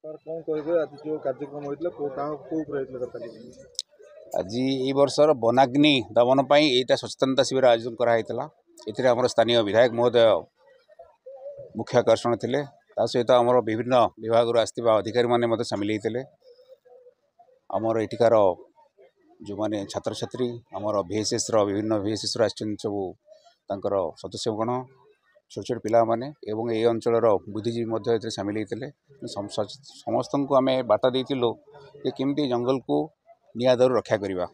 Sir कौन कहे आज जो कार्यक्रम होता आज ये वर्षर वनाग्नि दमन यहाँ सचेतनता शिविर आयोजन कराई आम स्थानीय विधायक महोदय मुख्य आकर्षण थे सहित आम विभिन्न विभाग आसवा अधिकारी मैंने सामिल होते आमर एठिकार जो मैंने छात्र छात्री आमर VSS विभिन्न VSS सब सदस्यगण छोट छोट पिला माने एवं ये अंचल बुद्धिजीवी सामिल होते समस्त को आम बार्ता देलु कि केमती जंगल को निआ दारू रक्षा करवा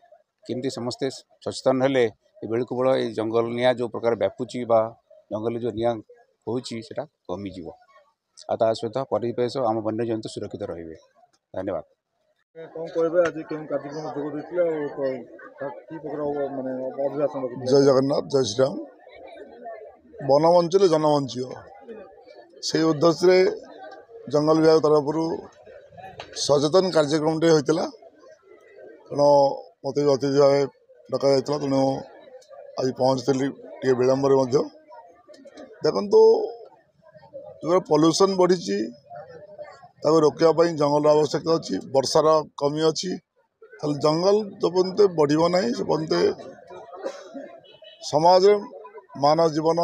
केमती समस्ते सचेतन हेले बेलू बेल ये जंगल निआ जो प्रकार व्यापुची जंगल जो निआ होची सेटा कमिज आ सहित परिवेश आम वन्यजंतु सुरक्षित रे। धन्यवाद। कौन कहे आज क्यों कार्यक्रम जोग जय जगन्नाथ जय श्री राम। वन बंचले जन बंचियो से उद्देश्य जंगल विभाग तरफ सचेतन कार्यक्रम होता तेणु मत अतिथि भाव डक जाता तेणु आज पहुँचती टे विलंबर देखु जो पल्यूसन बढ़ी रोकने जंगल आवश्यकता अच्छी वर्षार कमी अच्छी जंगल जो पर्यंत बढ़ ना से पर्यंत समाज मानव जीवन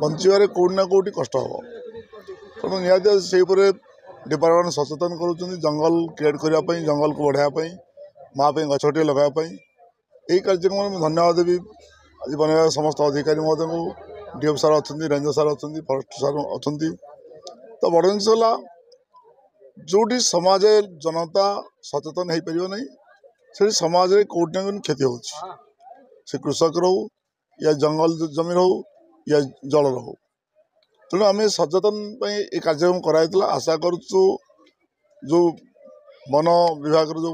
बचारे कौटी ना कौटी कष्ट हम तेणु निहती से डिपार्टमेंट सचेतन कर जंगल क्रिएट करने जंगल को बढ़ावाई माँ गछटे लगापी यही कार्यक्रम में धन्यवाद देवी आज बनवा समस्त अधिकारी महोदय को डीएफ सार अच्छा रेंजर सार अच्छा फरेस्ट सार अच्छा तो बड़ जिनस जोटी समाज जनता सचेतन हो पार ना से समाज में कौटी ना क्षति हो कृषक रो या जंगल जमी रो या जल रो तेणु आम सचेतन ये कार्यक्रम कराइला आशा करुचु जो वन विभाग जो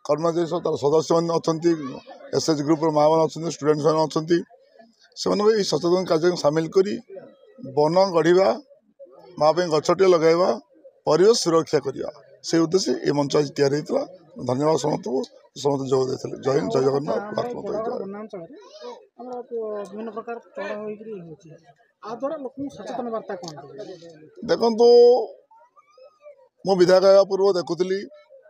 कर्मचारी तार सदस्य मैंने अच्छा एसएच ग्रुप माँ मैंने अच्छा स्टूडेंट्स मैंने अच्छा से सचेतन कार्यक्रम सामिल करी वन गढ़ा माँ गछटे लगेगा परिवेश सुरक्षा करवा से उद्देश्य ये मंच आज तैयारी होता। धन्यवाद समस्त को समस्त जोग देते। जय हिंद जय जगन्नाथ भारत माता देखु मु विधायक आया पूर्व देखुली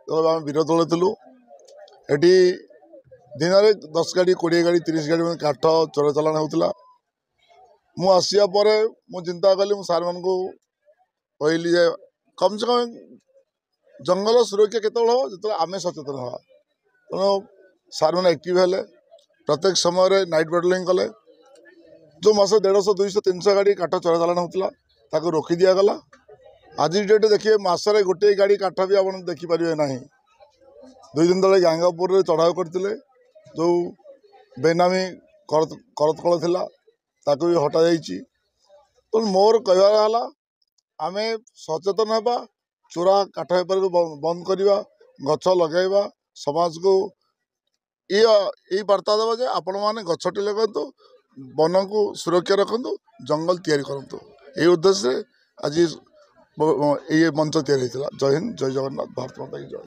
जब आम विरोध दल थी ये दिन में 10 गाड़ी 20 गाड़ी 30 गाड़ी में काठ चोरा चलाण होता मु आसिया पर मु चिंता कली मु सार मान कहली जे कम से कम जंगल सुरक्षा केतल हम जो आम सचेतन हाँ तेणु सार मैंने एक्टिव हेले प्रत्येक समय नाइट पेट्रोलिंग कले जो मास 150 200 300 गाड़ी काठ चोरा चलाण होता रोकी दिगला आज डेट देखिए मसरे गोटे गाड़ी काठ भी आप देखिपारे ना 2 दिन तले गांगापुर चढ़ाऊ करते जो बेनामी करत कल था भी हटा जाइए तो मोर कहला आम सचेतन होगा चोरा काठ बेपार को बंद करवा गछ लगेगा समाज को ये बार्ता देवा जे आपण मैंने गछटे लगतु वन को सुरक्षा रखु जंगल तैयारी करूँ ये उद्देश्य आज ये मंच तैयारी होता। जय हिंद जय जगन्नाथ भारत माता की जय।